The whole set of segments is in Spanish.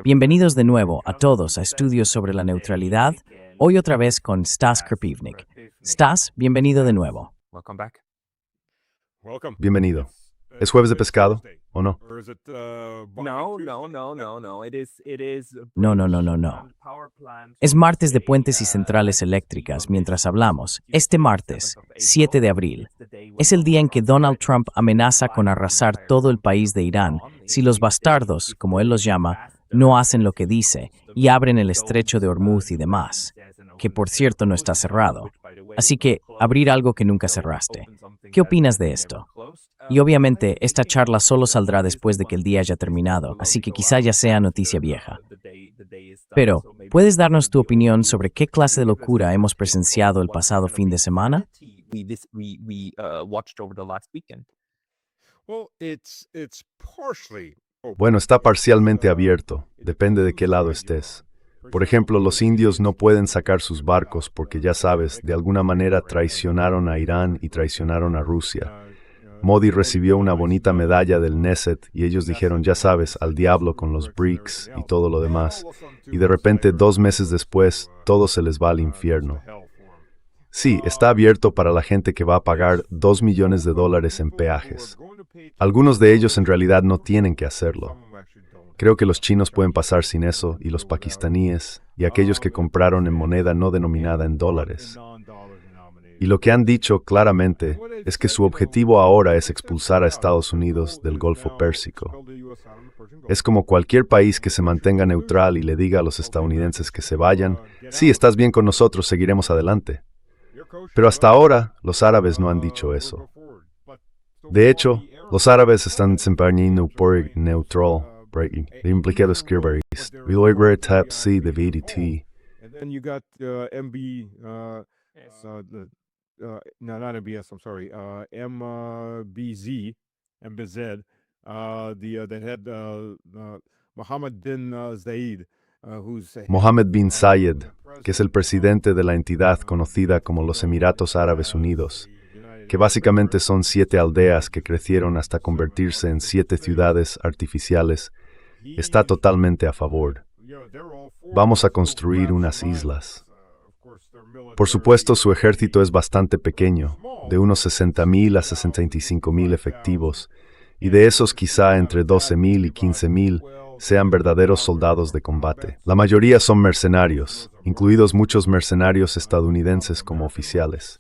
Bienvenidos de nuevo a todos a Estudios sobre la Neutralidad, hoy otra vez con Stas Krpivnik. Stas, bienvenido de nuevo. Bienvenido. ¿Es jueves de pescado o no? No. Es martes de puentes y centrales eléctricas mientras hablamos. Este martes, 7 de abril, es el día en que Donald Trump amenaza con arrasar todo el país de Irán si los bastardos, como él los llama, no hacen lo que dice y abren el estrecho de Hormuz y demás, que por cierto no está cerrado. Así que, abrir algo que nunca cerraste. ¿Qué opinas de esto? Y obviamente, esta charla solo saldrá después de que el día haya terminado, así que quizá ya sea noticia vieja. Pero, ¿puedes darnos tu opinión sobre qué clase de locura hemos presenciado el pasado fin de semana? Bueno, está parcialmente abierto, depende de qué lado estés. Por ejemplo, los indios no pueden sacar sus barcos porque, ya sabes, de alguna manera traicionaron a Irán y traicionaron a Rusia. Modi recibió una bonita medalla del Knesset y ellos dijeron, ya sabes, al diablo con los BRICS y todo lo demás. Y de repente, 2 meses después, todo se les va al infierno. Sí, está abierto para la gente que va a pagar $2 millones en peajes. Algunos de ellos en realidad no tienen que hacerlo. Creo que los chinos pueden pasar sin eso, y los pakistaníes, y aquellos que compraron en moneda no denominada en dólares. Y lo que han dicho claramente es que su objetivo ahora es expulsar a Estados Unidos del Golfo Pérsico. Es como cualquier país que se mantenga neutral y le diga a los estadounidenses que se vayan, sí, estás bien con nosotros, seguiremos adelante. Pero hasta ahora, los árabes no han dicho eso. De hecho, los árabes están desempeñando por neutral. De implicado escribir Vilogre tap C de VDT. And then you got MB, no, not MBS, I'm sorry, MBZ, MBZ, the head, Mohammed bin Zayed, who's... Mohammed bin Zayed, que es el presidente de la entidad conocida como los Emiratos Árabes Unidos, que básicamente son 7 aldeas que crecieron hasta convertirse en 7 ciudades artificiales, está totalmente a favor. Vamos a construir unas islas. Por supuesto, su ejército es bastante pequeño, de unos 60,000 a 65,000 efectivos, y de esos quizá entre 12,000 y 15,000 sean verdaderos soldados de combate. La mayoría son mercenarios, incluidos muchos mercenarios estadounidenses como oficiales.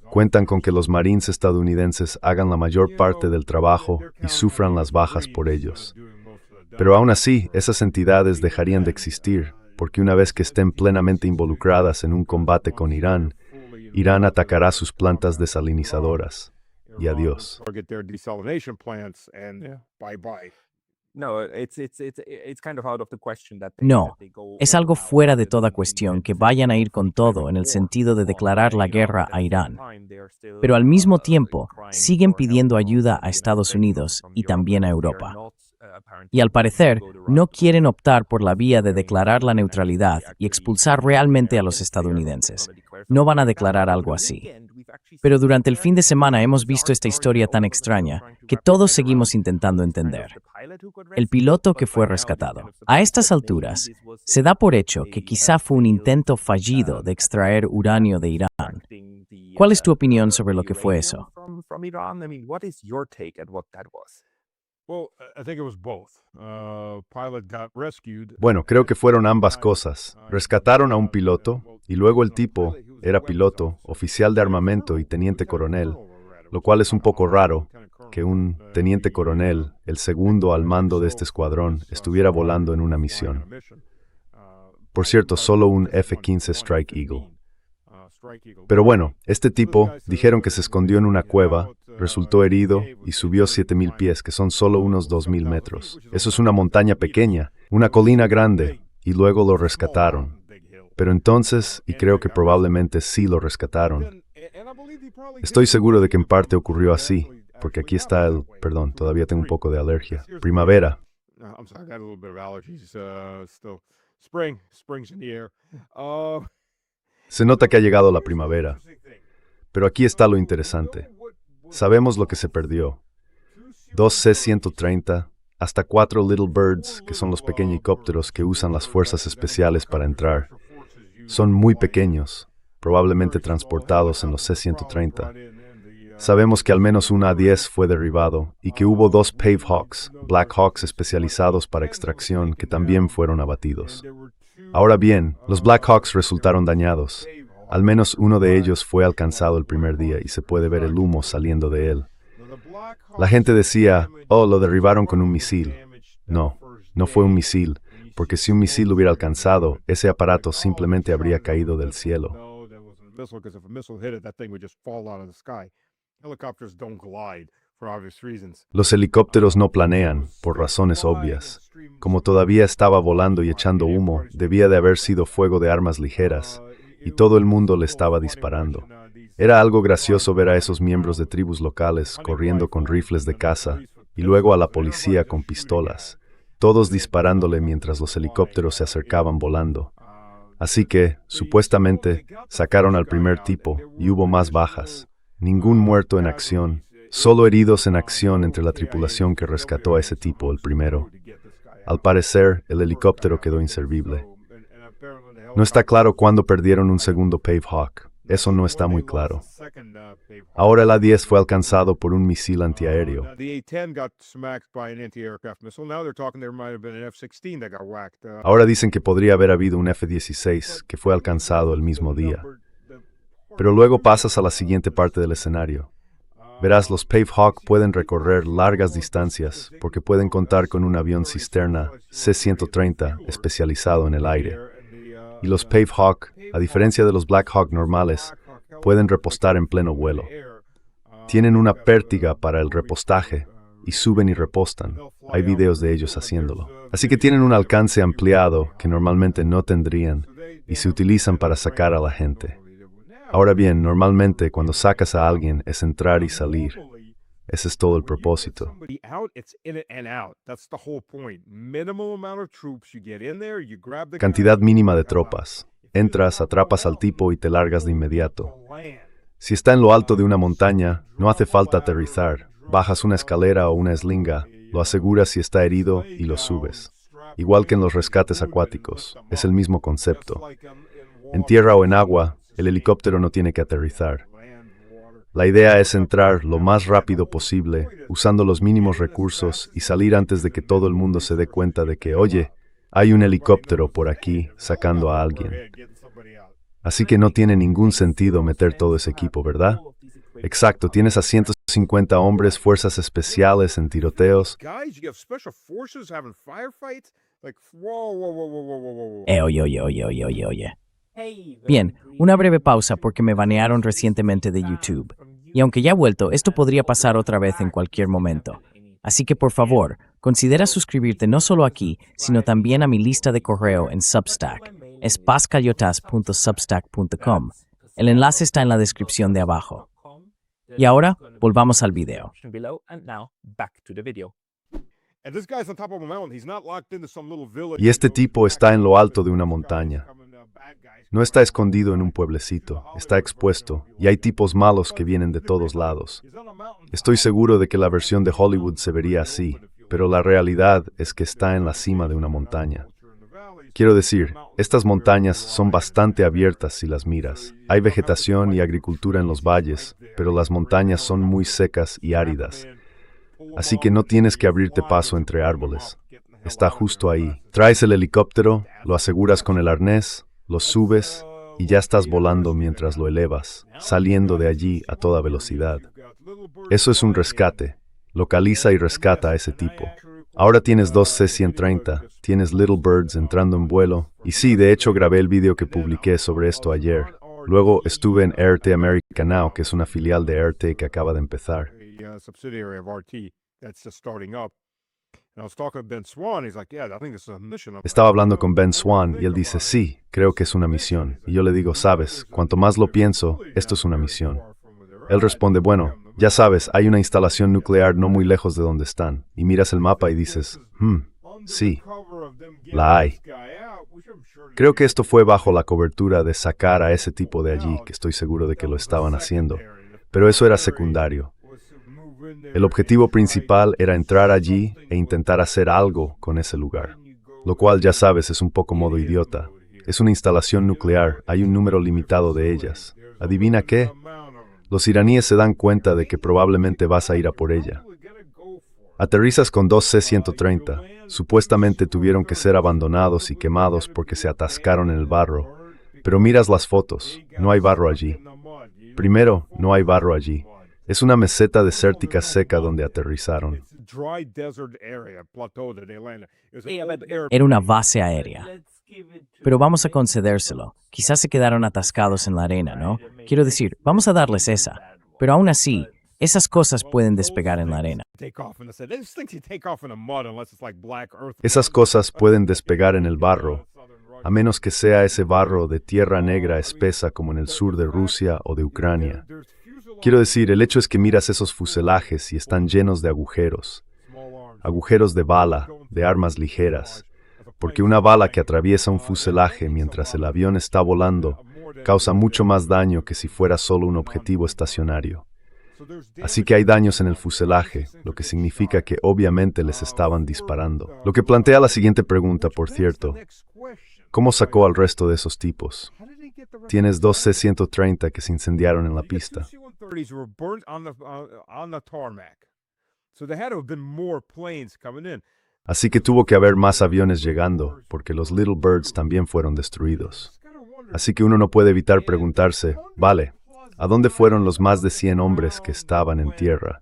Cuentan con que los marines estadounidenses hagan la mayor parte del trabajo y sufran las bajas por ellos. Pero aún así, esas entidades dejarían de existir, porque una vez que estén plenamente involucradas en un combate con Irán, Irán atacará sus plantas desalinizadoras. Y adiós. No, es algo fuera de toda cuestión que vayan a ir con todo en el sentido de declarar la guerra a Irán. Pero al mismo tiempo, siguen pidiendo ayuda a Estados Unidos y también a Europa. Y al parecer, no quieren optar por la vía de declarar la neutralidad y expulsar realmente a los estadounidenses. No van a declarar algo así. Pero durante el fin de semana hemos visto esta historia tan extraña que todos seguimos intentando entender. El piloto que fue rescatado. A estas alturas, se da por hecho que quizá fue un intento fallido de extraer uranio de Irán. ¿Cuál es tu opinión sobre lo que fue eso? Bueno, creo que fueron ambas cosas. Rescataron a un piloto, y luego el tipo era piloto, oficial de armamento y teniente coronel, lo cual es un poco raro, que un teniente coronel, el segundo al mando de este escuadrón, estuviera volando en una misión. Por cierto, solo un F-15 Strike Eagle. Pero bueno, este tipo, dijeron que se escondió en una cueva, resultó herido y subió 7,000 pies, que son solo unos 2,000 metros. Eso es una montaña pequeña, una colina grande, y luego lo rescataron. Pero entonces, y creo que probablemente sí lo rescataron. Estoy seguro de que en parte ocurrió así, porque aquí está perdón, todavía tengo un poco de alergia. Primavera. Se nota que ha llegado la primavera. Pero aquí está lo interesante. Sabemos lo que se perdió. 2 C-130 hasta 4 Little Birds, que son los pequeños helicópteros que usan las fuerzas especiales para entrar. Son muy pequeños, probablemente transportados en los C-130. Sabemos que al menos un A-10 fue derribado y que hubo 2 Pave Hawks, Black Hawks especializados para extracción, que también fueron abatidos. Ahora bien, los Black Hawks resultaron dañados. Al menos uno de ellos fue alcanzado el primer día y se puede ver el humo saliendo de él. La gente decía, oh, lo derribaron con un misil. No, no fue un misil, porque si un misil lo hubiera alcanzado, ese aparato simplemente habría caído del cielo. Los helicópteros no planean, por razones obvias. Como todavía estaba volando y echando humo, debía de haber sido fuego de armas ligeras, y todo el mundo le estaba disparando. Era algo gracioso ver a esos miembros de tribus locales corriendo con rifles de caza, y luego a la policía con pistolas, todos disparándole mientras los helicópteros se acercaban volando. Así que, supuestamente, sacaron al primer tipo, y hubo más bajas. Ningún muerto en acción, solo heridos en acción entre la tripulación que rescató a ese tipo, el primero. Al parecer, el helicóptero quedó inservible. No está claro cuándo perdieron un segundo Pave Hawk. Eso no está muy claro. Ahora el A-10 fue alcanzado por un misil antiaéreo. Ahora dicen que podría haber habido un F-16 que fue alcanzado el mismo día. Pero luego pasas a la siguiente parte del escenario. Verás, los Pave Hawk pueden recorrer largas distancias porque pueden contar con un avión cisterna C-130 especializado en el aire. Y los Pave Hawk, a diferencia de los Black Hawk normales, pueden repostar en pleno vuelo. Tienen una pértiga para el repostaje y suben y repostan. Hay videos de ellos haciéndolo. Así que tienen un alcance ampliado que normalmente no tendrían y se utilizan para sacar a la gente. Ahora bien, normalmente cuando sacas a alguien es entrar y salir. Ese es todo el propósito. Cantidad mínima de tropas. Entras, atrapas al tipo y te largas de inmediato. Si está en lo alto de una montaña, no hace falta aterrizar. Bajas una escalera o una eslinga, lo aseguras si está herido y lo subes. Igual que en los rescates acuáticos, es el mismo concepto. En tierra o en agua, el helicóptero no tiene que aterrizar. La idea es entrar lo más rápido posible, usando los mínimos recursos y salir antes de que todo el mundo se dé cuenta de que, oye, hay un helicóptero por aquí sacando a alguien. Así que no tiene ningún sentido meter todo ese equipo, ¿verdad? Exacto, tienes a 150 hombres, fuerzas especiales en tiroteos. Oye. Bien, una breve pausa porque me banearon recientemente de YouTube. Y aunque ya he vuelto, esto podría pasar otra vez en cualquier momento. Así que por favor, considera suscribirte no solo aquí, sino también a mi lista de correo en Substack. Es pazcayotas.substack.com. El enlace está en la descripción de abajo. Y ahora, volvamos al video. Y este tipo está en lo alto de una montaña. No está escondido en un pueblecito, está expuesto, y hay tipos malos que vienen de todos lados. Estoy seguro de que la versión de Hollywood se vería así, pero la realidad es que está en la cima de una montaña. Quiero decir, estas montañas son bastante abiertas si las miras. Hay vegetación y agricultura en los valles, pero las montañas son muy secas y áridas. Así que no tienes que abrirte paso entre árboles. Está justo ahí. Traes el helicóptero, lo aseguras con el arnés, lo subes y ya estás volando mientras lo elevas, saliendo de allí a toda velocidad. Eso es un rescate. Localiza y rescata a ese tipo. Ahora tienes 2 C-130, tienes Little Birds entrando en vuelo. Y sí, de hecho grabé el video que publiqué sobre esto ayer. Luego estuve en RT America Now, que es una filial de RT que acaba de empezar. Estaba hablando con Ben Swan y él dice, sí, creo que es una misión. Y yo le digo, sabes, cuanto más lo pienso, esto es una misión. Él responde, bueno, ya sabes, hay una instalación nuclear no muy lejos de donde están. Y miras el mapa y dices, sí, la hay. Creo que esto fue bajo la cobertura de sacar a ese tipo de allí, que estoy seguro de que lo estaban haciendo. Pero eso era secundario. El objetivo principal era entrar allí e intentar hacer algo con ese lugar. Lo cual, ya sabes, es un poco modo idiota. Es una instalación nuclear, hay un número limitado de ellas. ¿Adivina qué? Los iraníes se dan cuenta de que probablemente vas a ir a por ella. Aterrizas con dos C-130. Supuestamente tuvieron que ser abandonados y quemados porque se atascaron en el barro. Pero miras las fotos, no hay barro allí. Primero, no hay barro allí. Es una meseta desértica seca donde aterrizaron. Era una base aérea. Pero vamos a concedérselo. Quizás se quedaron atascados en la arena, ¿no? Quiero decir, vamos a darles esa. Pero aún así, esas cosas pueden despegar en la arena. Esas cosas pueden despegar en el barro, a menos que sea ese barro de tierra negra espesa como en el sur de Rusia o de Ucrania. Quiero decir, el hecho es que miras esos fuselajes y están llenos de agujeros. Agujeros de bala, de armas ligeras. Porque una bala que atraviesa un fuselaje mientras el avión está volando causa mucho más daño que si fuera solo un objetivo estacionario. Así que hay daños en el fuselaje, lo que significa que obviamente les estaban disparando. Lo que plantea la siguiente pregunta, por cierto. ¿Cómo sacó al resto de esos tipos? Tienes dos C-130 que se incendiaron en la pista. Así que tuvo que haber más aviones llegando, porque los Little Birds también fueron destruidos. Así que uno no puede evitar preguntarse, vale, ¿a dónde fueron los más de 100 hombres que estaban en tierra?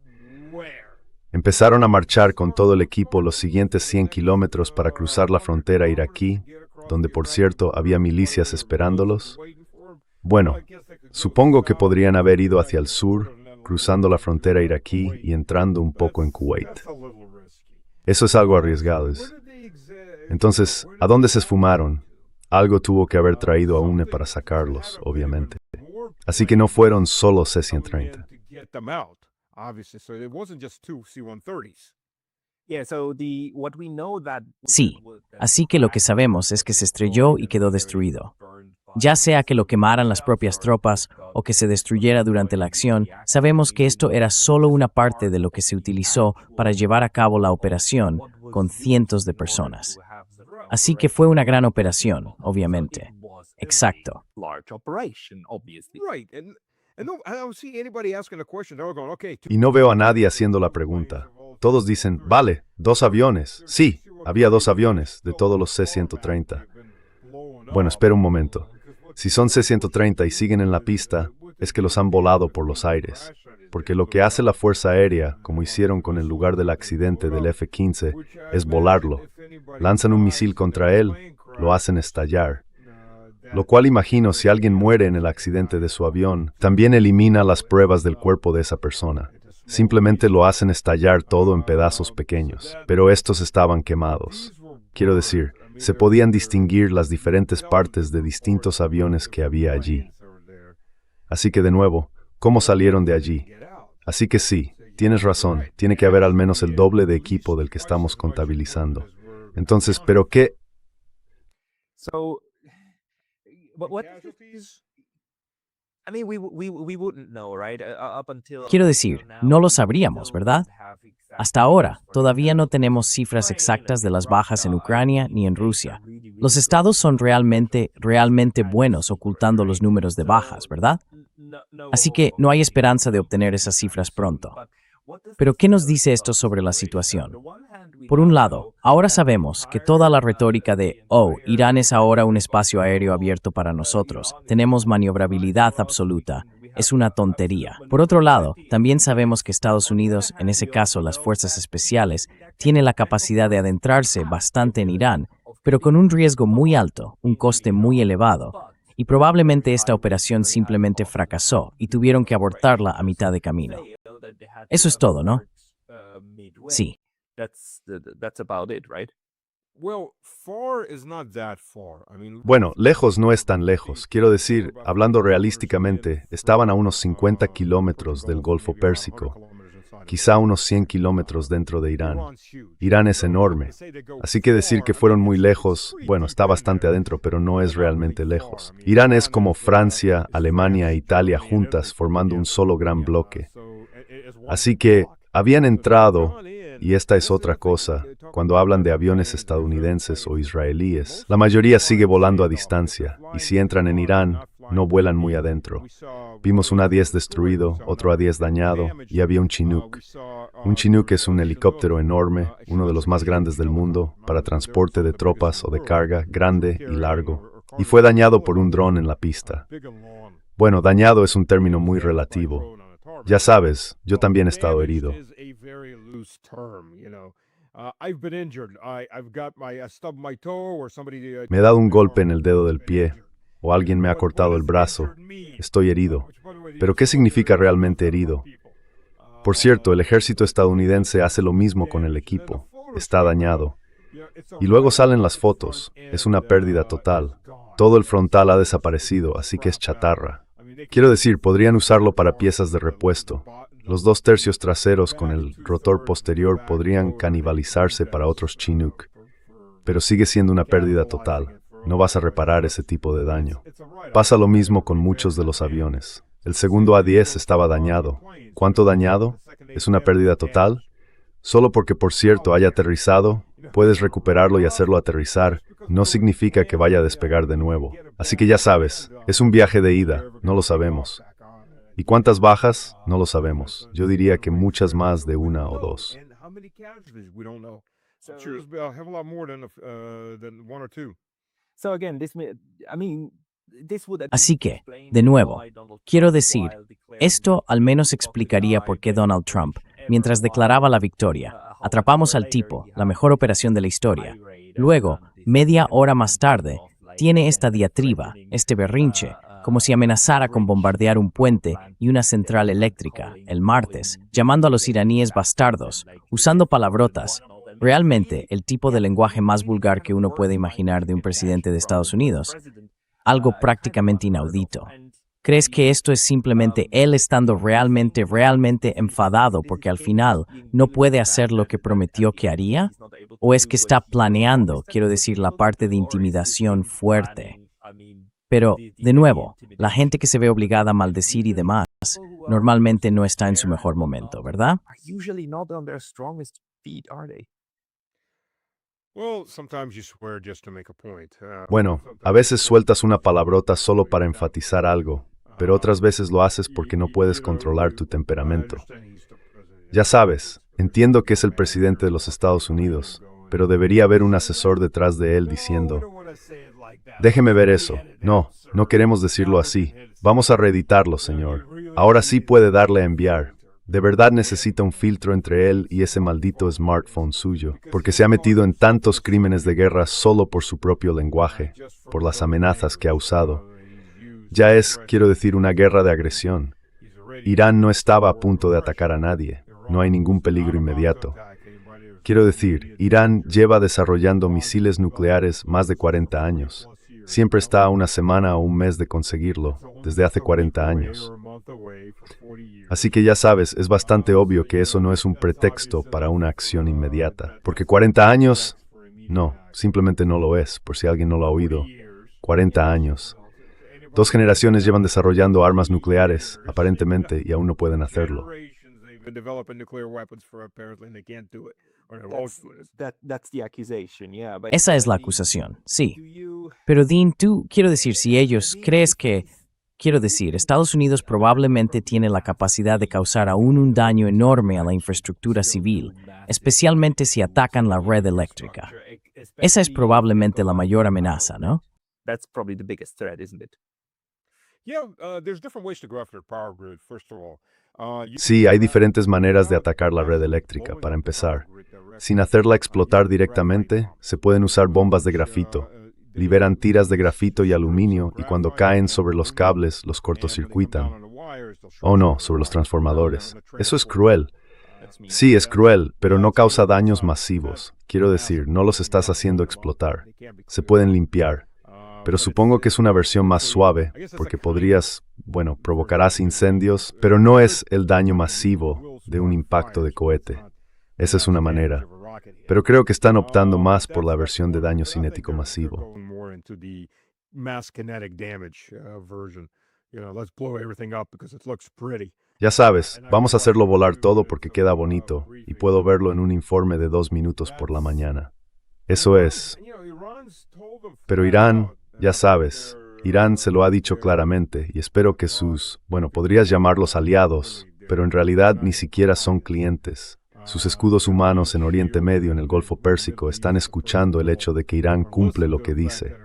Empezaron a marchar con todo el equipo los siguientes 100 kilómetros para cruzar la frontera iraquí, donde por cierto había milicias esperándolos. Bueno, supongo que podrían haber ido hacia el sur, cruzando la frontera iraquí y entrando un poco en Kuwait. Eso es algo arriesgado. Entonces, ¿a dónde se esfumaron? Algo tuvo que haber traído a UNE para sacarlos, obviamente. Así que no fueron solo C-130. Sí, así que lo que sabemos es que se estrelló y quedó destruido. Ya sea que lo quemaran las propias tropas o que se destruyera durante la acción, sabemos que esto era solo una parte de lo que se utilizó para llevar a cabo la operación con cientos de personas. Así que fue una gran operación, obviamente. Exacto. Y no veo a nadie haciendo la pregunta. Todos dicen, vale, 2 aviones. Sí, había 2 aviones de todos los C-130. Bueno, espera un momento. Si son C-130 y siguen en la pista, es que los han volado por los aires. Porque lo que hace la Fuerza Aérea, como hicieron con el lugar del accidente del F-15, es volarlo. Lanzan un misil contra él, lo hacen estallar. Lo cual imagino si alguien muere en el accidente de su avión, también elimina las pruebas del cuerpo de esa persona. Simplemente lo hacen estallar todo en pedazos pequeños. Pero estos estaban quemados. Quiero decir, se podían distinguir las diferentes partes de distintos aviones que había allí. Así que de nuevo, ¿cómo salieron de allí? Así que sí, tienes razón, tiene que haber al menos el doble de equipo del que estamos contabilizando. Entonces, ¿pero qué? Quiero decir, no lo sabríamos, ¿verdad? Hasta ahora, todavía no tenemos cifras exactas de las bajas en Ucrania ni en Rusia. Los estados son realmente buenos ocultando los números de bajas, ¿verdad? Así que no hay esperanza de obtener esas cifras pronto. Pero ¿qué nos dice esto sobre la situación? Por un lado, ahora sabemos que toda la retórica de, oh, Irán es ahora un espacio aéreo abierto para nosotros, tenemos maniobrabilidad absoluta, es una tontería. Por otro lado, también sabemos que Estados Unidos, en ese caso las fuerzas especiales, tiene la capacidad de adentrarse bastante en Irán, pero con un riesgo muy alto, un coste muy elevado, y probablemente esta operación simplemente fracasó y tuvieron que abortarla a mitad de camino. Eso es todo, ¿no? Sí. Bueno, lejos no es tan lejos. Quiero decir, hablando realísticamente, estaban a unos 50 kilómetros del Golfo Pérsico, quizá unos 100 kilómetros dentro de Irán. Irán es enorme, así que decir que fueron muy lejos, bueno, está bastante adentro, pero no es realmente lejos. Irán es como Francia, Alemania e Italia juntas formando un solo gran bloque. Así que, Habían entrado, y esta es otra cosa, cuando hablan de aviones estadounidenses o israelíes, la mayoría sigue volando a distancia, y si entran en Irán, no vuelan muy adentro. Vimos un A-10 destruido, otro A-10 dañado, y había un Chinook. Un Chinook es un helicóptero enorme, uno de los más grandes del mundo, para transporte de tropas o de carga, grande y largo, y fue dañado por un dron en la pista. Bueno, dañado es un término muy relativo. Ya sabes, yo también he estado herido. Me he dado un golpe en el dedo del pie, o alguien me ha cortado el brazo. Estoy herido. Pero ¿qué significa realmente herido? Por cierto, el ejército estadounidense hace lo mismo con el equipo. Está dañado. Y luego salen las fotos. Es una pérdida total. Todo el frontal ha desaparecido, así que es chatarra. Quiero decir, podrían usarlo para piezas de repuesto. Los 2/3 traseros con el rotor posterior podrían canibalizarse para otros Chinook. Pero sigue siendo una pérdida total. No vas a reparar ese tipo de daño. Pasa lo mismo con muchos de los aviones. El segundo A-10 estaba dañado. ¿Cuánto dañado? ¿Es una pérdida total? Solo porque, por cierto, haya aterrizado, puedes recuperarlo y hacerlo aterrizar, no significa que vaya a despegar de nuevo. Así que ya sabes, es un viaje de ida, no lo sabemos. ¿Y cuántas bajas? No lo sabemos. Yo diría que muchas más de una o dos. Así que, de nuevo, quiero decir, esto al menos explicaría por qué Donald Trump, mientras declaraba la victoria, atrapamos al tipo, la mejor operación de la historia. Luego, media hora más tarde, tiene esta diatriba, este berrinche, como si amenazara con bombardear un puente y una central eléctrica, el martes, llamando a los iraníes bastardos, usando palabrotas. Realmente, el tipo de lenguaje más vulgar que uno puede imaginar de un presidente de Estados Unidos. Algo prácticamente inaudito. ¿Crees que esto es simplemente él estando realmente enfadado porque al final no puede hacer lo que prometió que haría? ¿O es que está planeando, quiero decir, la parte de intimidación fuerte? Pero, de nuevo, la gente que se ve obligada a maldecir y demás, normalmente no está en su mejor momento, ¿verdad? Bueno, a veces sueltas una palabrota solo para enfatizar algo, pero otras veces lo haces porque no puedes controlar tu temperamento. Ya sabes, entiendo que es el presidente de los Estados Unidos, pero debería haber un asesor detrás de él diciendo, déjeme ver eso. No, no queremos decirlo así. Vamos a reeditarlo, señor. Ahora sí puede darle a enviar. De verdad necesita un filtro entre él y ese maldito smartphone suyo, porque se ha metido en tantos crímenes de guerra solo por su propio lenguaje, por las amenazas que ha usado. Ya es, quiero decir, una guerra de agresión. Irán no estaba a punto de atacar a nadie. No hay ningún peligro inmediato. Quiero decir, Irán lleva desarrollando misiles nucleares más de 40 años. Siempre está a una semana o un mes de conseguirlo, desde hace 40 años. Así que ya sabes, es bastante obvio que eso no es un pretexto para una acción inmediata. Porque 40 años, no, simplemente no lo es, por si alguien no lo ha oído. 40 años. 2 generaciones llevan desarrollando armas nucleares, aparentemente, y aún no pueden hacerlo. Esa es la acusación, sí. Pero Dean, tú, quiero decir, si ellos crees que, quiero decir, Estados Unidos probablemente tiene la capacidad de causar aún un daño enorme a la infraestructura civil, especialmente si atacan la red eléctrica. Esa es probablemente la mayor amenaza, ¿no? Sí, hay diferentes maneras de atacar la red eléctrica, para empezar. Sin hacerla explotar directamente, se pueden usar bombas de grafito. Liberan tiras de grafito y aluminio y cuando caen sobre los cables, los cortocircuitan. Oh no, sobre los transformadores. Eso es cruel. Sí, es cruel, pero no causa daños masivos. Quiero decir, no los estás haciendo explotar. Se pueden limpiar. Pero supongo que es una versión más suave, porque podrías, bueno, provocarás incendios, pero no es el daño masivo de un impacto de cohete. Esa es una manera. Pero creo que están optando más por la versión de daño cinético masivo. Ya sabes, vamos a hacerlo volar todo porque queda bonito y puedo verlo en un informe de 2 minutos por la mañana. Eso es. Pero Irán, ya sabes, Irán se lo ha dicho claramente y espero que podrías llamarlos aliados, pero en realidad ni siquiera son clientes. Sus escudos humanos en Oriente Medio, en el Golfo Pérsico, están escuchando el hecho de que Irán cumple lo que dice.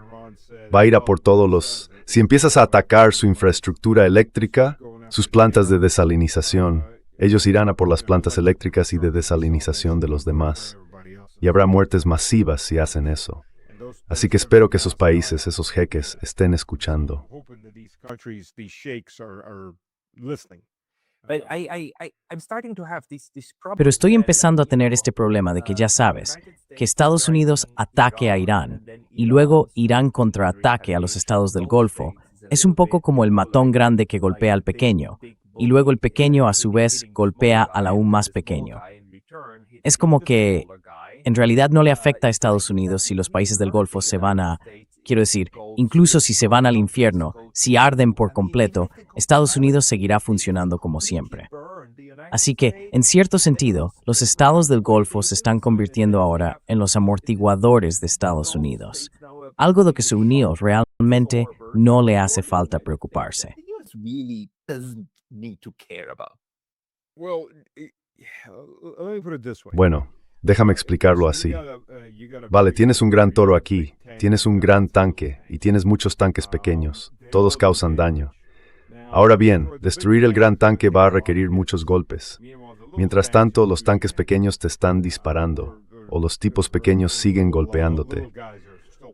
Va a ir a por todos los... Si empiezas a atacar su infraestructura eléctrica, sus plantas de desalinización, ellos irán a por las plantas eléctricas y de desalinización de los demás. Y habrá muertes masivas si hacen eso. Así que espero que esos países, esos jeques, estén escuchando. Pero estoy empezando a tener este problema de que ya sabes, que Estados Unidos ataque a Irán y luego Irán contraataque a los estados del Golfo. Es un poco como el matón grande que golpea al pequeño y luego el pequeño a su vez golpea al aún más pequeño. Es como que en realidad no le afecta a Estados Unidos si los países del Golfo se van a... Quiero decir, incluso si se van al infierno, si arden por completo, Estados Unidos seguirá funcionando como siempre. Así que, en cierto sentido, los estados del Golfo se están convirtiendo ahora en los amortiguadores de Estados Unidos. Algo de que se unió realmente no le hace falta preocuparse. Bueno, déjame explicarlo así. Vale, tienes un gran toro aquí, tienes un gran tanque y tienes muchos tanques pequeños. Todos causan daño. Ahora bien, destruir el gran tanque va a requerir muchos golpes. Mientras tanto, los tanques pequeños te están disparando, o los tipos pequeños siguen golpeándote.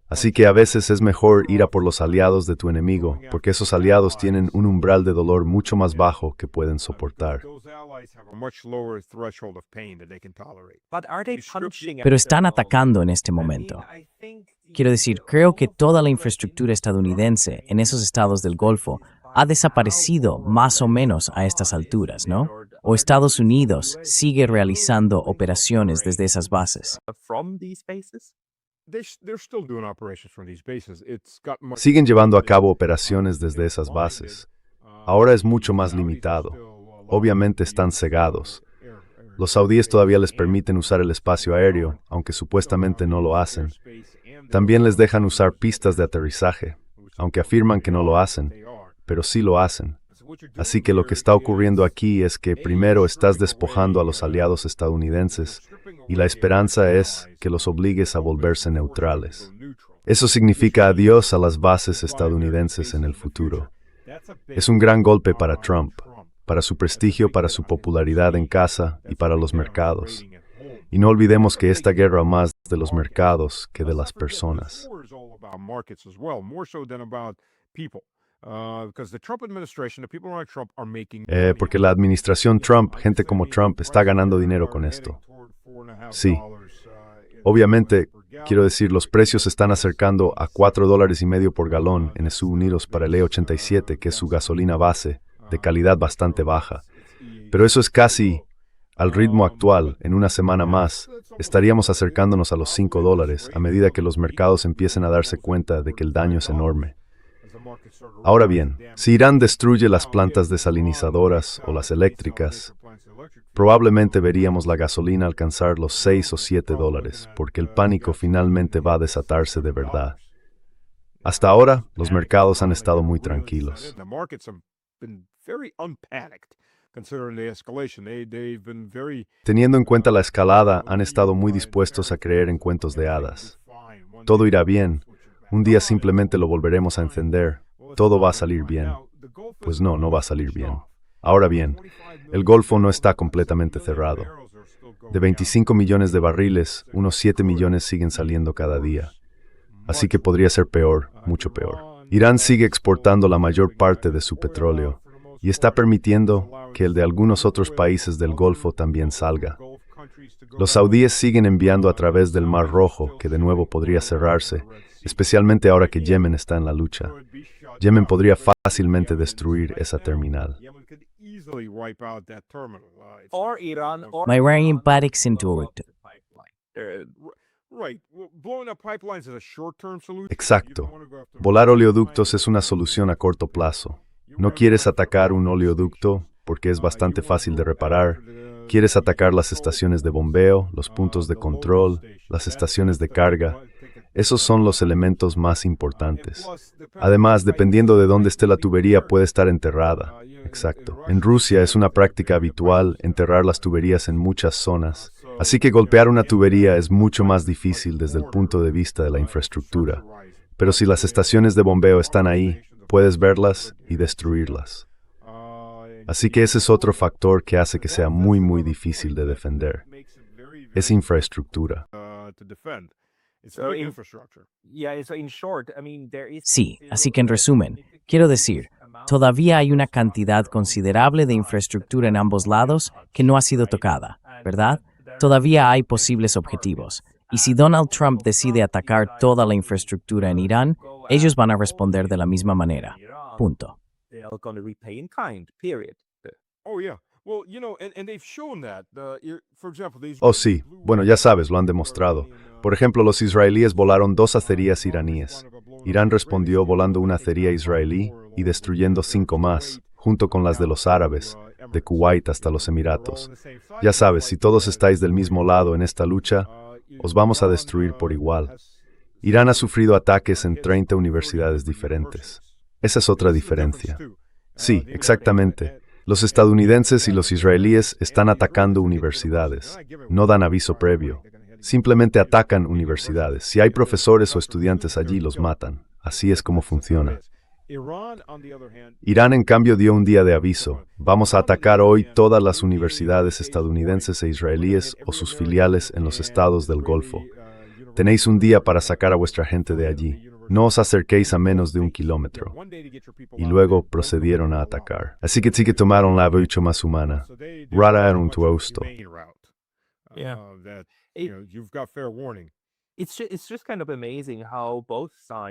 Así que a veces es mejor ir a por los aliados de tu enemigo, porque esos aliados tienen un umbral de dolor mucho más bajo que pueden soportar. Pero están atacando en este momento. Quiero decir, creo que toda la infraestructura estadounidense en esos estados del Golfo ha desaparecido más o menos a estas alturas, ¿no? O Estados Unidos sigue realizando operaciones desde esas bases. Siguen llevando a cabo operaciones desde esas bases. Ahora es mucho más limitado. Obviamente están cegados. Los saudíes todavía les permiten usar el espacio aéreo, aunque supuestamente no lo hacen. También les dejan usar pistas de aterrizaje, aunque afirman que no lo hacen, pero sí lo hacen. Así que lo que está ocurriendo aquí es que primero estás despojando a los aliados estadounidenses y la esperanza es que los obligues a volverse neutrales. Eso significa adiós a las bases estadounidenses en el futuro. Es un gran golpe para Trump, para su prestigio, para su popularidad en casa y para los mercados. Y no olvidemos que esta guerra más de los mercados que de las personas. Porque la administración Trump, gente como Trump, está ganando dinero con esto. Sí. Obviamente, quiero decir, los precios se están acercando a $4.50 por galón en Estados Unidos para el E87, que es su gasolina base, de calidad bastante baja. Pero eso es casi, al ritmo actual, en una semana más, estaríamos acercándonos a los $5 a medida que los mercados empiecen a darse cuenta de que el daño es enorme. Ahora bien, si Irán destruye las plantas desalinizadoras o las eléctricas, probablemente veríamos la gasolina alcanzar los $6 o $7, porque el pánico finalmente va a desatarse de verdad. Hasta ahora, los mercados han estado muy tranquilos. Teniendo en cuenta la escalada, han estado muy dispuestos a creer en cuentos de hadas. Todo irá bien. Un día simplemente lo volveremos a encender. Todo va a salir bien. Pues no, no va a salir bien. Ahora bien, el Golfo no está completamente cerrado. De 25 millones de barriles, unos 7 millones siguen saliendo cada día. Así que podría ser peor, mucho peor. Irán sigue exportando la mayor parte de su petróleo y está permitiendo que el de algunos otros países del Golfo también salga. Los saudíes siguen enviando a través del Mar Rojo, que de nuevo podría cerrarse, especialmente ahora que Yemen está en la lucha. Yemen podría fácilmente destruir esa terminal. My Iranian Patrick into it. Exacto. Volar oleoductos es una solución a corto plazo. No quieres atacar un oleoducto, porque es bastante fácil de reparar. Quieres atacar las estaciones de bombeo, los puntos de control, las estaciones de carga. Esos son los elementos más importantes. Además, dependiendo de dónde esté la tubería, puede estar enterrada. Exacto. En Rusia es una práctica habitual enterrar las tuberías en muchas zonas. Así que golpear una tubería es mucho más difícil desde el punto de vista de la infraestructura. Pero si las estaciones de bombeo están ahí, puedes verlas y destruirlas. Así que ese es otro factor que hace que sea muy difícil de defender. Es infraestructura. Sí, así que en resumen, quiero decir, todavía hay una cantidad considerable de infraestructura en ambos lados que no ha sido tocada, ¿verdad? Todavía hay posibles objetivos. Y si Donald Trump decide atacar toda la infraestructura en Irán, ellos van a responder de la misma manera. Punto. Oh sí, bueno, ya sabes, lo han demostrado. Por ejemplo, los israelíes volaron 2 acerías iraníes. Irán respondió volando una acería israelí y destruyendo 5 más, junto con las de los árabes, de Kuwait hasta los Emiratos. Ya sabes, si todos estáis del mismo lado en esta lucha, os vamos a destruir por igual. Irán ha sufrido ataques en 30 universidades diferentes. Esa es otra diferencia. Sí, exactamente. Los estadounidenses y los israelíes están atacando universidades. No dan aviso previo. Simplemente atacan universidades. Si hay profesores o estudiantes allí, los matan. Así es como funciona. Irán, en cambio, dio un día de aviso. Vamos a atacar hoy todas las universidades estadounidenses e israelíes o sus filiales en los estados del Golfo. Tenéis un día para sacar a vuestra gente de allí. No os acerquéis a menos de 1 kilómetro. Y luego procedieron a atacar. Así que sí que tomaron la mucho más humana. Rararon tu austo.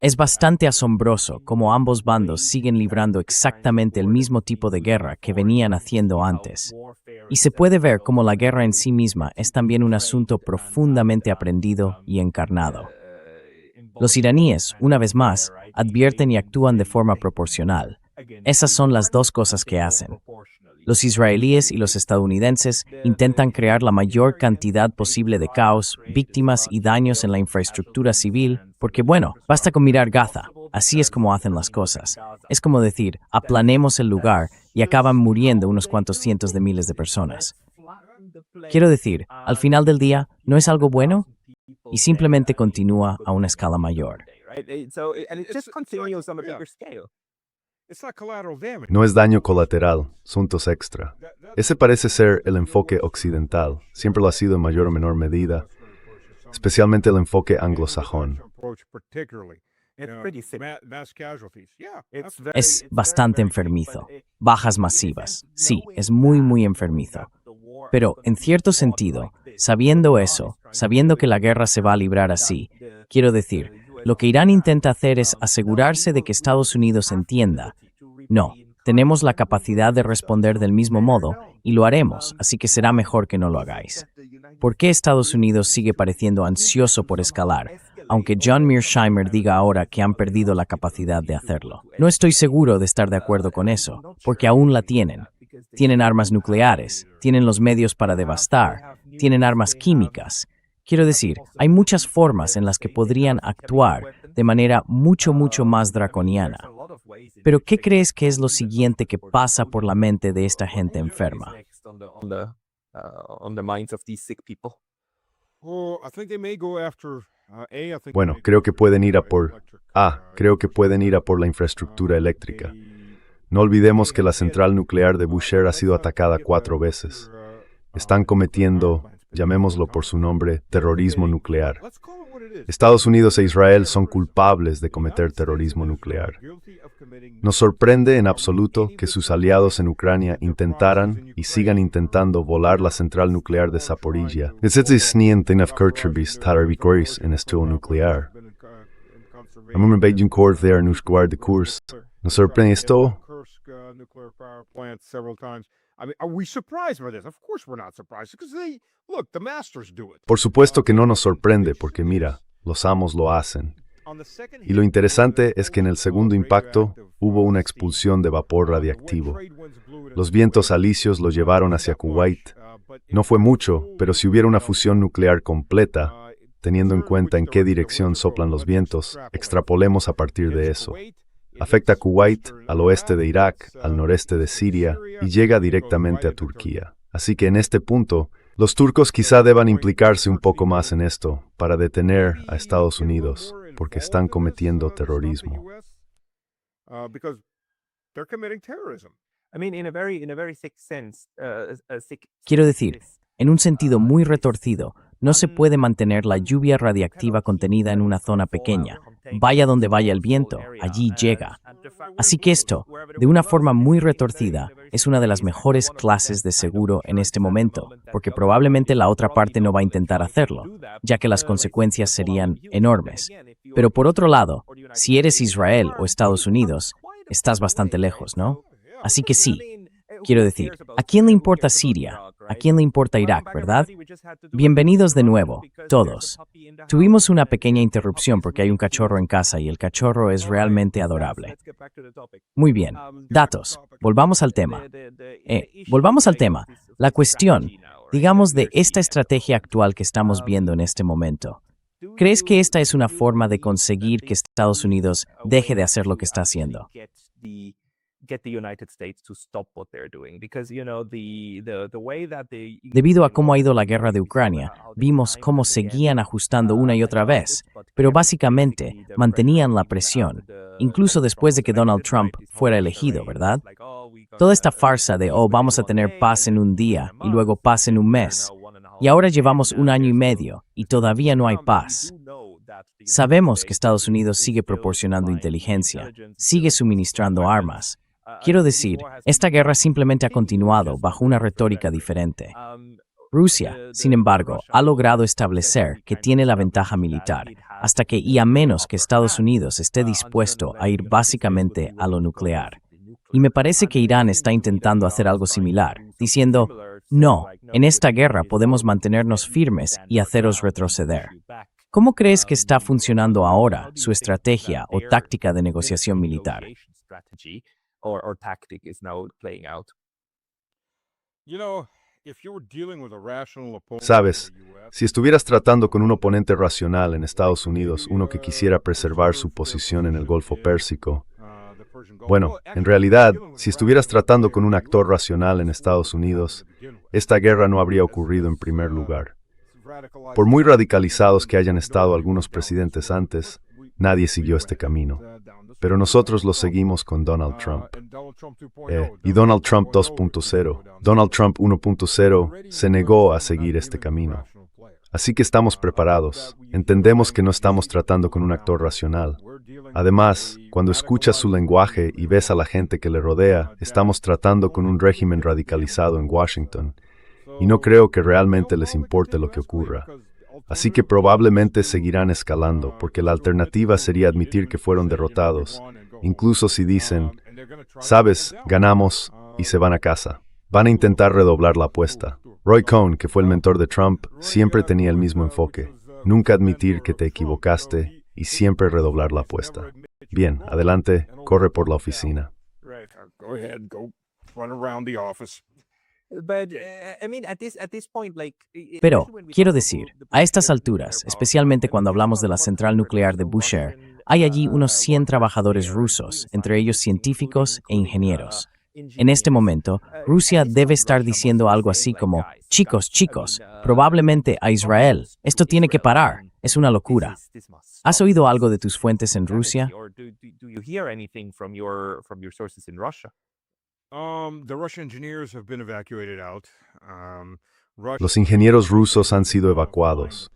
Es bastante asombroso cómo ambos bandos siguen librando exactamente el mismo tipo de guerra que venían haciendo antes. Y se puede ver cómo la guerra en sí misma es también un asunto profundamente aprendido y encarnado. Los iraníes, una vez más, advierten y actúan de forma proporcional. Esas son las dos cosas que hacen. Los israelíes y los estadounidenses intentan crear la mayor cantidad posible de caos, víctimas y daños en la infraestructura civil, porque bueno, basta con mirar Gaza. Así es como hacen las cosas. Es como decir, aplanemos el lugar y acaban muriendo unos cuantos cientos de miles de personas. Quiero decir, al final del día, ¿no es algo bueno? Y simplemente continúa a una escala mayor. No es daño colateral, asuntos extra. Ese parece ser el enfoque occidental. Siempre lo ha sido en mayor o menor medida, especialmente el enfoque anglosajón. Es bastante enfermizo. Bajas masivas. Sí, es muy enfermizo. Pero, en cierto sentido, sabiendo eso, sabiendo que la guerra se va a librar así, quiero decir, lo que Irán intenta hacer es asegurarse de que Estados Unidos entienda. No, tenemos la capacidad de responder del mismo modo y lo haremos, así que será mejor que no lo hagáis. ¿Por qué Estados Unidos sigue pareciendo ansioso por escalar, aunque John Mearsheimer diga ahora que han perdido la capacidad de hacerlo? No estoy seguro de estar de acuerdo con eso, porque aún la tienen. Tienen armas nucleares, tienen los medios para devastar, tienen armas químicas. Quiero decir, hay muchas formas en las que podrían actuar de manera mucho más draconiana. Pero ¿qué crees que es lo siguiente que pasa por la mente de esta gente enferma? Bueno, creo que pueden ir a por la infraestructura eléctrica. No olvidemos que la central nuclear de Bushehr ha sido atacada 4 veces. Están cometiendo, llamémoslo por su nombre, terrorismo nuclear. Estados Unidos e Israel son culpables de cometer terrorismo nuclear. Nos sorprende en absoluto que sus aliados en Ucrania intentaran y sigan intentando volar la central nuclear de Zaporizhia. ¿Nos sorprende esto? Por supuesto que no nos sorprende porque mira, los amos lo hacen. Y lo interesante es que en el segundo impacto hubo una expulsión de vapor radiactivo. Los vientos alisios lo llevaron hacia Kuwait. No fue mucho, pero si hubiera una fusión nuclear completa, teniendo en cuenta en qué dirección soplan los vientos, extrapolemos a partir de eso. Afecta a Kuwait, al oeste de Irak, al noreste de Siria y llega directamente a Turquía. Así que en este punto, los turcos quizá deban implicarse un poco más en esto para detener a Estados Unidos, porque están cometiendo terrorismo. Quiero decir, en un sentido muy retorcido, no se puede mantener la lluvia radiactiva contenida en una zona pequeña. Vaya donde vaya el viento, allí llega. Así que esto, de una forma muy retorcida, es una de las mejores clases de seguro en este momento, porque probablemente la otra parte no va a intentar hacerlo, ya que las consecuencias serían enormes. Pero por otro lado, si eres Israel o Estados Unidos, estás bastante lejos, ¿no? Así que sí. Quiero decir, ¿a quién le importa Siria? ¿A quién le importa Irak, verdad? Bienvenidos de nuevo, todos. Tuvimos una pequeña interrupción porque hay un cachorro en casa y el cachorro es realmente adorable. Muy bien, datos. Volvamos al tema. Volvamos al tema. La cuestión, digamos, de esta estrategia actual que estamos viendo en este momento. ¿Crees que esta es una forma de conseguir que Estados Unidos deje de hacer lo que está haciendo? Debido a cómo ha ido la guerra de Ucrania, vimos cómo seguían ajustando una y otra vez, pero básicamente mantenían la presión, incluso después de que Donald Trump fuera elegido, ¿verdad? Toda esta farsa de, vamos a tener paz en un día y luego paz en un mes, y ahora llevamos 1 año y medio y todavía no hay paz. Sabemos que Estados Unidos sigue proporcionando inteligencia, sigue suministrando armas. Quiero decir, esta guerra simplemente ha continuado bajo una retórica diferente. Rusia, sin embargo, ha logrado establecer que tiene la ventaja militar, hasta que y a menos que Estados Unidos esté dispuesto a ir básicamente a lo nuclear. Y me parece que Irán está intentando hacer algo similar, diciendo, no, en esta guerra podemos mantenernos firmes y haceros retroceder. ¿Cómo crees que está funcionando ahora su estrategia o táctica de negociación militar? Sabes, si estuvieras tratando con un oponente racional en Estados Unidos, uno que quisiera preservar su posición en el Golfo Pérsico, bueno, en realidad, si estuvieras tratando con un actor racional en Estados Unidos, esta guerra no habría ocurrido en primer lugar. Por muy radicalizados que hayan estado algunos presidentes antes, nadie siguió este camino. Pero nosotros lo seguimos con Donald Trump. Y Donald Trump 2.0, Donald Trump 1.0 se negó a seguir este camino. Así que estamos preparados. Entendemos que no estamos tratando con un actor racional. Además, cuando escuchas su lenguaje y ves a la gente que le rodea, estamos tratando con un régimen radicalizado en Washington. Y no creo que realmente les importe lo que ocurra. Así que probablemente seguirán escalando, porque la alternativa sería admitir que fueron derrotados, incluso si dicen, sabes, ganamos, y se van a casa. Van a intentar redoblar la apuesta. Roy Cohn, que fue el mentor de Trump, siempre tenía el mismo enfoque. Nunca admitir que te equivocaste y siempre redoblar la apuesta. Bien, adelante, corre por la oficina. Pero, quiero decir, a estas alturas, especialmente cuando hablamos de la central nuclear de Bushehr, hay allí unos 100 trabajadores rusos, entre ellos científicos e ingenieros. En este momento, Rusia debe estar diciendo algo así como, chicos, probablemente a Israel, esto tiene que parar, es una locura. ¿Has oído algo de tus fuentes en Rusia? Los ingenieros rusos han sido evacuados.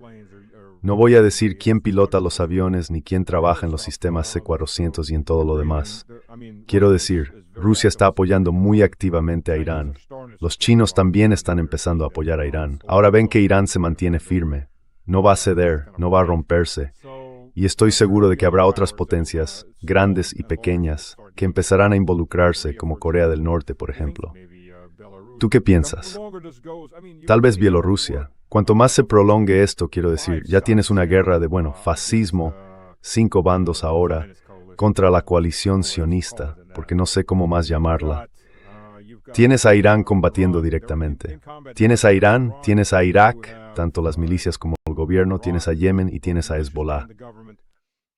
No voy a decir quién pilota los aviones ni quién trabaja en los sistemas C-400 y en todo lo demás. Quiero decir, Rusia está apoyando muy activamente a Irán. Los chinos también están empezando a apoyar a Irán. Ahora ven que Irán se mantiene firme. No va a ceder, no va a romperse. Y estoy seguro de que habrá otras potencias, grandes y pequeñas, que empezarán a involucrarse, como Corea del Norte, por ejemplo. ¿Tú qué piensas? Tal vez Bielorrusia. Cuanto más se prolongue esto, quiero decir, ya tienes una guerra de, fascismo, 5 bandos ahora, contra la coalición sionista, porque no sé cómo más llamarla. Tienes a Irán combatiendo directamente. Tienes a Irán, tienes a Irak, tanto las milicias como el gobierno, tienes a Yemen y tienes a Hezbollah.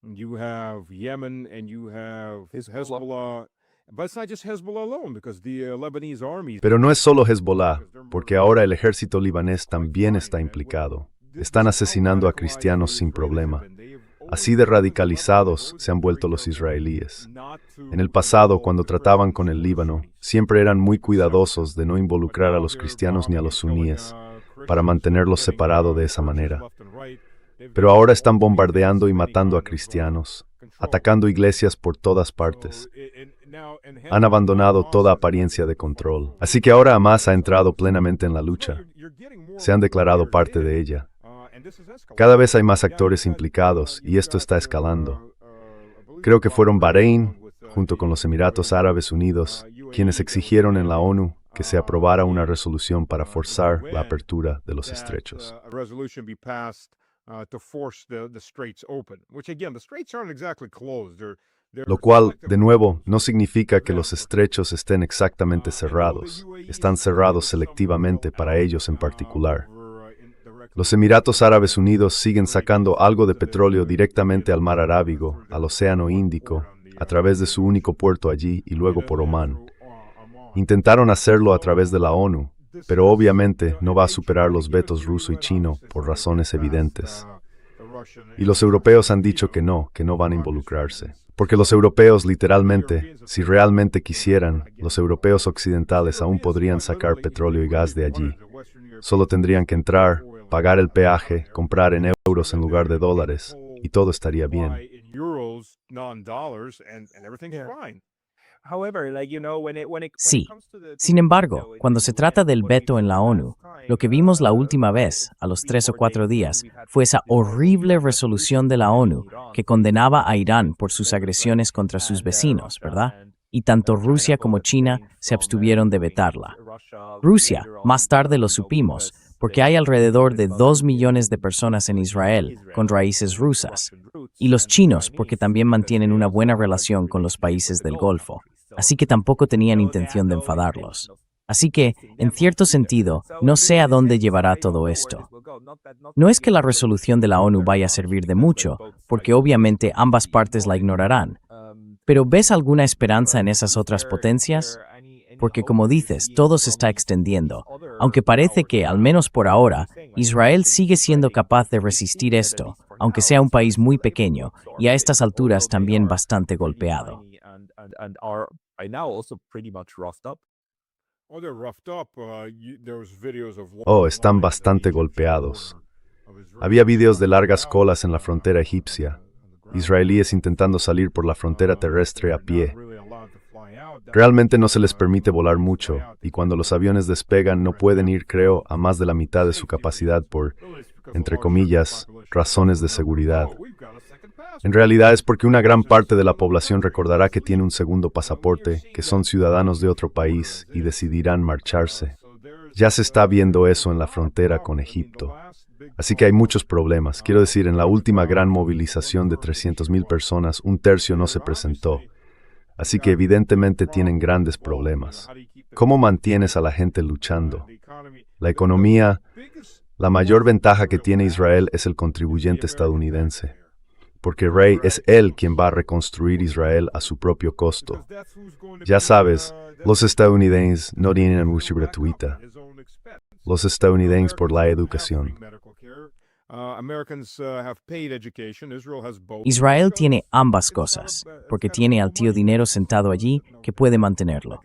You have Yemen and you have Hezbollah. But it's not just Hezbollah alone, because the Lebanese army. Pero no es solo Hezbollah, porque ahora el ejército libanés también está implicado. Están asesinando a cristianos sin problema. Así de radicalizados se han vuelto los israelíes. En el pasado, cuando trataban con el Líbano, siempre eran muy cuidadosos de no involucrar a los cristianos ni a los suníes, para mantenerlos separados de esa manera. Pero ahora están bombardeando y matando a cristianos, atacando iglesias por todas partes. Han abandonado toda apariencia de control. Así que ahora Hamas ha entrado plenamente en la lucha. Se han declarado parte de ella. Cada vez hay más actores implicados y esto está escalando. Creo que fueron Bahrein, junto con los Emiratos Árabes Unidos, quienes exigieron en la ONU que se aprobara una resolución para forzar la apertura de los estrechos. Lo cual, de nuevo, no significa que los estrechos estén exactamente cerrados. Están cerrados selectivamente para ellos en particular. Los Emiratos Árabes Unidos siguen sacando algo de petróleo directamente al Mar Arábigo, al Océano Índico, a través de su único puerto allí y luego por Omán. Intentaron hacerlo a través de la ONU, pero obviamente no va a superar los vetos ruso y chino por razones evidentes. Y los europeos han dicho que no van a involucrarse. Porque los europeos literalmente, si realmente quisieran, los europeos occidentales aún podrían sacar petróleo y gas de allí. Solo tendrían que entrar, pagar el peaje, comprar en euros en lugar de dólares, y todo estaría bien. Sí. Sin embargo, cuando se trata del veto en la ONU, lo que vimos la última vez, a los 3 o 4 días, fue esa horrible resolución de la ONU que condenaba a Irán por sus agresiones contra sus vecinos, ¿verdad? Y tanto Rusia como China se abstuvieron de vetarla. Rusia, más tarde lo supimos, porque hay alrededor de 2 millones de personas en Israel con raíces rusas, y los chinos porque también mantienen una buena relación con los países del Golfo, así que tampoco tenían intención de enfadarlos. Así que, en cierto sentido, no sé a dónde llevará todo esto. No es que la resolución de la ONU vaya a servir de mucho, porque obviamente ambas partes la ignorarán, pero ¿ves alguna esperanza en esas otras potencias? Porque como dices, todo se está extendiendo, aunque parece que, al menos por ahora, Israel sigue siendo capaz de resistir esto, aunque sea un país muy pequeño, y a estas alturas también bastante golpeado. Están bastante golpeados. Había videos de largas colas en la frontera egipcia, israelíes intentando salir por la frontera terrestre a pie. Realmente no se les permite volar mucho, y cuando los aviones despegan no pueden ir, creo, a más de la mitad de su capacidad por, entre comillas, razones de seguridad. En realidad es porque una gran parte de la población recordará que tiene un segundo pasaporte, que son ciudadanos de otro país y decidirán marcharse. Ya se está viendo eso en la frontera con Egipto. Así que hay muchos problemas. Quiero decir, en la última gran movilización de 300,000 personas, un tercio no se presentó. Así que evidentemente tienen grandes problemas. ¿Cómo mantienes a la gente luchando? La economía, la mayor ventaja que tiene Israel es el contribuyente estadounidense. Porque Rey es él quien va a reconstruir Israel a su propio costo. Ya sabes, los estadounidenses no tienen mucha gratuita. Los estadounidenses por la educación. Israel tiene ambas cosas, porque tiene al tío dinero sentado allí que puede mantenerlo.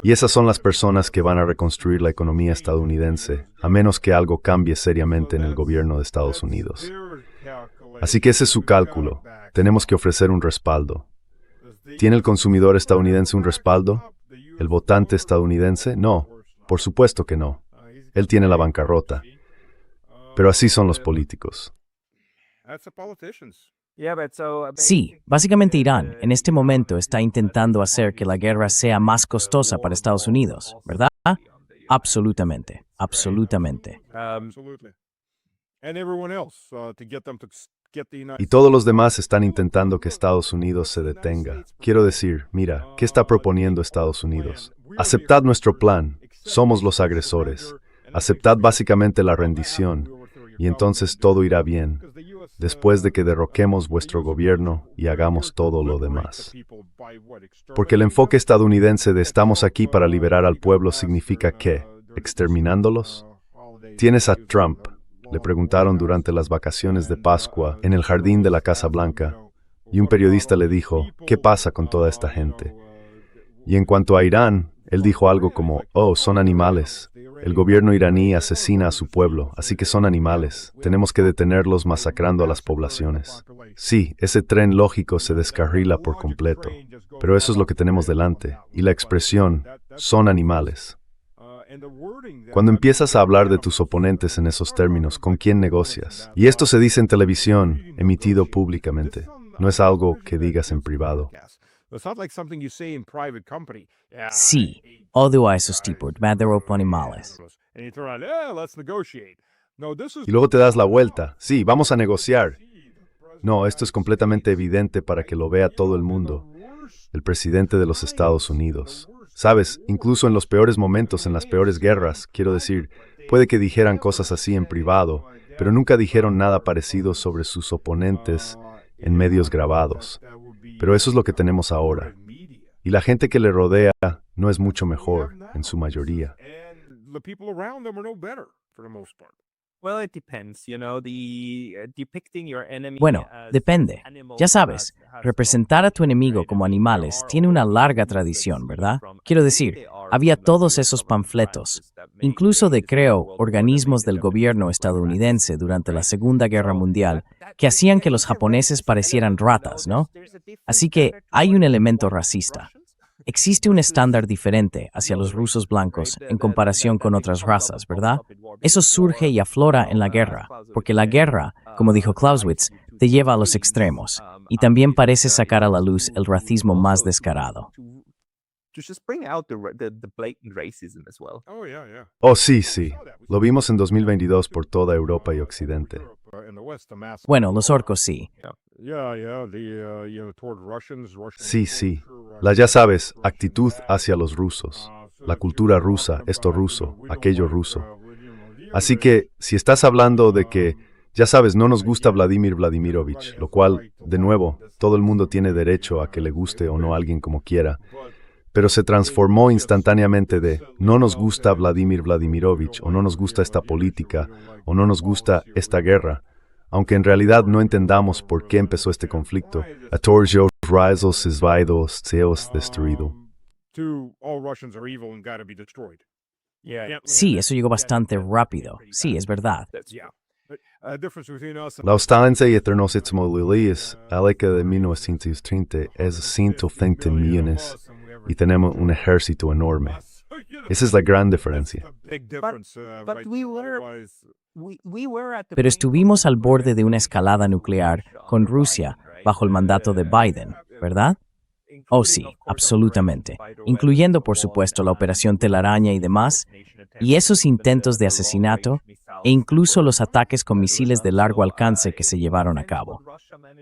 Y esas son las personas que van a reconstruir la economía estadounidense, a menos que algo cambie seriamente en el gobierno de Estados Unidos. Así que ese es su cálculo. Tenemos que ofrecer un respaldo. ¿Tiene el consumidor estadounidense un respaldo? ¿El votante estadounidense? No, por supuesto que no. Él tiene la bancarrota. Pero así son los políticos. Sí, básicamente Irán en este momento está intentando hacer que la guerra sea más costosa para Estados Unidos, ¿verdad? Absolutamente, absolutamente. and everyone else to get them to get the United Y todos los demás están intentando que Estados Unidos se detenga. Quiero decir, mira, ¿qué está proponiendo Estados Unidos? Aceptad nuestro plan. Somos los agresores. Aceptad básicamente la rendición. Y entonces todo irá bien, después de que derroquemos vuestro gobierno y hagamos todo lo demás. Porque el enfoque estadounidense de estamos aquí para liberar al pueblo significa ¿qué? ¿Exterminándolos? Tienes a Trump. Le preguntaron durante las vacaciones de Pascua en el jardín de la Casa Blanca, y un periodista le dijo, ¿qué pasa con toda esta gente? Y en cuanto a Irán, él dijo algo como, oh, son animales. El gobierno iraní asesina a su pueblo, así que son animales. Tenemos que detenerlos masacrando a las poblaciones. Sí, ese tren lógico se descarrila por completo, pero eso es lo que tenemos delante. Y la expresión, son animales. Cuando empiezas a hablar de tus oponentes en esos términos, ¿con quién negocias? Y esto se dice en televisión, emitido públicamente. No es algo que digas en privado. Sí, odio a esos tipos, madero animales. Y luego te das la vuelta. Sí, vamos a negociar. No, esto es completamente evidente para que lo vea todo el mundo. El presidente de los Estados Unidos. Sabes, incluso en los peores momentos, en las peores guerras, quiero decir, puede que dijeran cosas así en privado, pero nunca dijeron nada parecido sobre sus oponentes en medios grabados. Pero eso es lo que tenemos ahora. Y la gente que le rodea no es mucho mejor, en su mayoría. Bueno, depende. Ya sabes, representar a tu enemigo como animales tiene una larga tradición, ¿verdad? Quiero decir, había todos esos panfletos, incluso de, creo, organismos del gobierno estadounidense durante la Segunda Guerra Mundial, que hacían que los japoneses parecieran ratas, ¿no? Así que hay un elemento racista. Existe un estándar diferente hacia los rusos blancos en comparación con otras razas, ¿verdad? Eso surge y aflora en la guerra, porque la guerra, como dijo Clausewitz, te lleva a los extremos, y también parece sacar a la luz el racismo más descarado. Oh, sí, sí. Lo vimos en 2022 por toda Europa y Occidente. Bueno, los orcos sí. Sí, sí. La ya sabes, actitud hacia los rusos. La cultura rusa, esto ruso, aquello ruso. Así que, si estás hablando de que, ya sabes, no nos gusta Vladimir Vladimirovich, lo cual, de nuevo, todo el mundo tiene derecho a que le guste o no a alguien como quiera, pero se transformó instantáneamente de no nos gusta Vladimir Vladimirovich, o no nos gusta esta política, o no nos gusta esta guerra, aunque en realidad no entendamos por qué empezó este conflicto. A Torjo Rizos Sisvaidos Seos destruido. Sí, eso llegó bastante rápido. Sí, es verdad. La Ostalense y Eternositsmolilies, Aleca de 1930, es 130 millones y tenemos un ejército enorme. Esa es la gran diferencia. Pero estuvimos al borde de una escalada nuclear con Rusia bajo el mandato de Biden, ¿verdad? Oh sí, absolutamente, incluyendo por supuesto la operación Telaraña y demás, y esos intentos de asesinato, e incluso los ataques con misiles de largo alcance que se llevaron a cabo.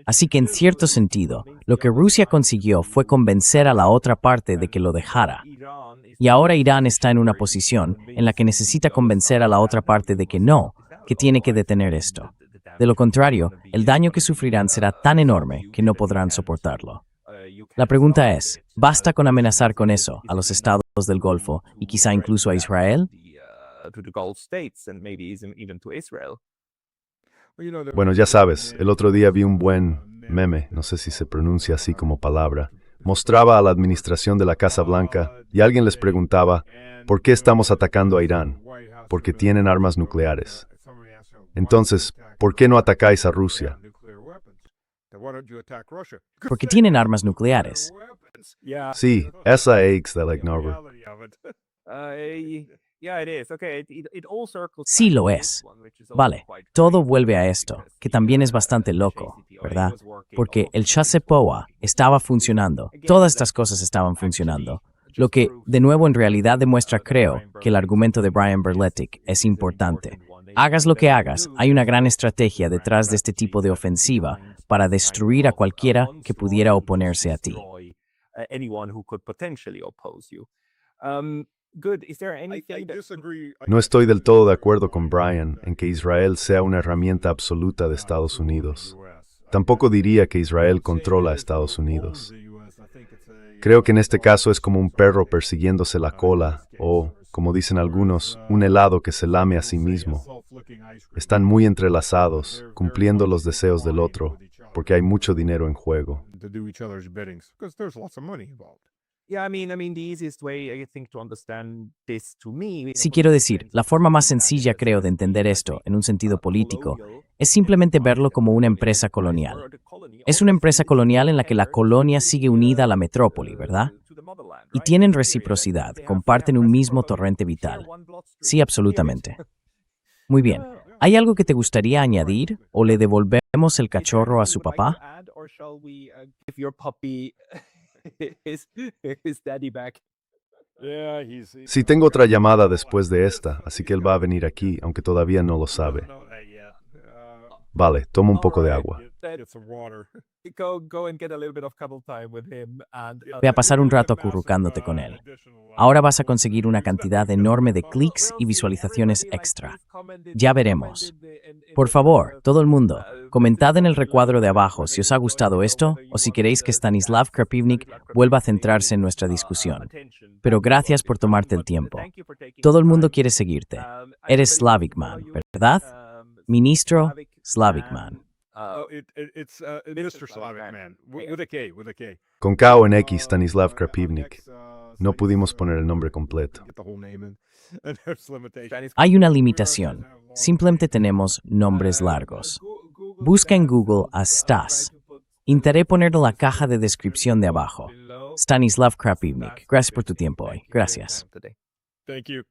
Así que en cierto sentido, lo que Rusia consiguió fue convencer a la otra parte de que lo dejara. Y ahora Irán está en una posición en la que necesita convencer a la otra parte de que no, que tiene que detener esto. De lo contrario, el daño que sufrirán será tan enorme que no podrán soportarlo. La pregunta es, ¿basta con amenazar con eso a los estados del Golfo y quizá incluso a Israel? Bueno, ya sabes, el otro día vi un buen meme, no sé si se pronuncia así como palabra, mostraba a la administración de la Casa Blanca y alguien les preguntaba, ¿por qué estamos atacando a Irán? Porque tienen armas nucleares. Entonces, ¿por qué no atacáis a Rusia? Porque tienen armas nucleares. Sí, esa es de la ignorar. Sí lo es. Vale, todo vuelve a esto, que también es bastante loco, ¿verdad? Porque el Chasepoa estaba funcionando, todas estas cosas estaban funcionando, lo que, de nuevo, en realidad demuestra, creo, que el argumento de Brian Berletic es importante. Hagas lo que hagas, hay una gran estrategia detrás de este tipo de ofensiva para destruir a cualquiera que pudiera oponerse a ti. No estoy del todo de acuerdo con Brian en que Israel sea una herramienta absoluta de Estados Unidos. Tampoco diría que Israel controla a Estados Unidos. Creo que en este caso es como un perro persiguiéndose la cola o, como dicen algunos, un helado que se lame a sí mismo. Están muy entrelazados, cumpliendo los deseos del otro, porque hay mucho dinero en juego. Sí, quiero decir, la forma más sencilla, creo, de entender esto, en un sentido político, es simplemente verlo como una empresa colonial. Es una empresa colonial en la que la colonia sigue unida a la metrópoli, ¿verdad? Y tienen reciprocidad, comparten un mismo torrente vital. Sí, absolutamente. Muy bien. ¿Hay algo que te gustaría añadir o le devolvemos el cachorro a su papá? Sí, tengo otra llamada después de esta, así que él va a venir aquí, aunque todavía no lo sabe. Vale, toma un poco de agua. Ve a pasar un rato acurrucándote con él. Ahora vas a conseguir una cantidad enorme de clics y visualizaciones extra. Ya veremos. Por favor, todo el mundo, comentad en el recuadro de abajo si os ha gustado esto o si queréis que Stanislav Krapivnik vuelva a centrarse en nuestra discusión. Pero gracias por tomarte el tiempo. Todo el mundo quiere seguirte. Eres Slavicman, ¿verdad? Ministro Slavicman. Con K o en X, Stanislav Krapivnik. No pudimos poner el nombre completo. Hay una limitación. Simplemente tenemos nombres largos. Busca en Google a Stas. Intentaré ponerlo en la caja de descripción de abajo. Stanislav Krapivnik. Gracias por tu tiempo hoy. Gracias. Thank you.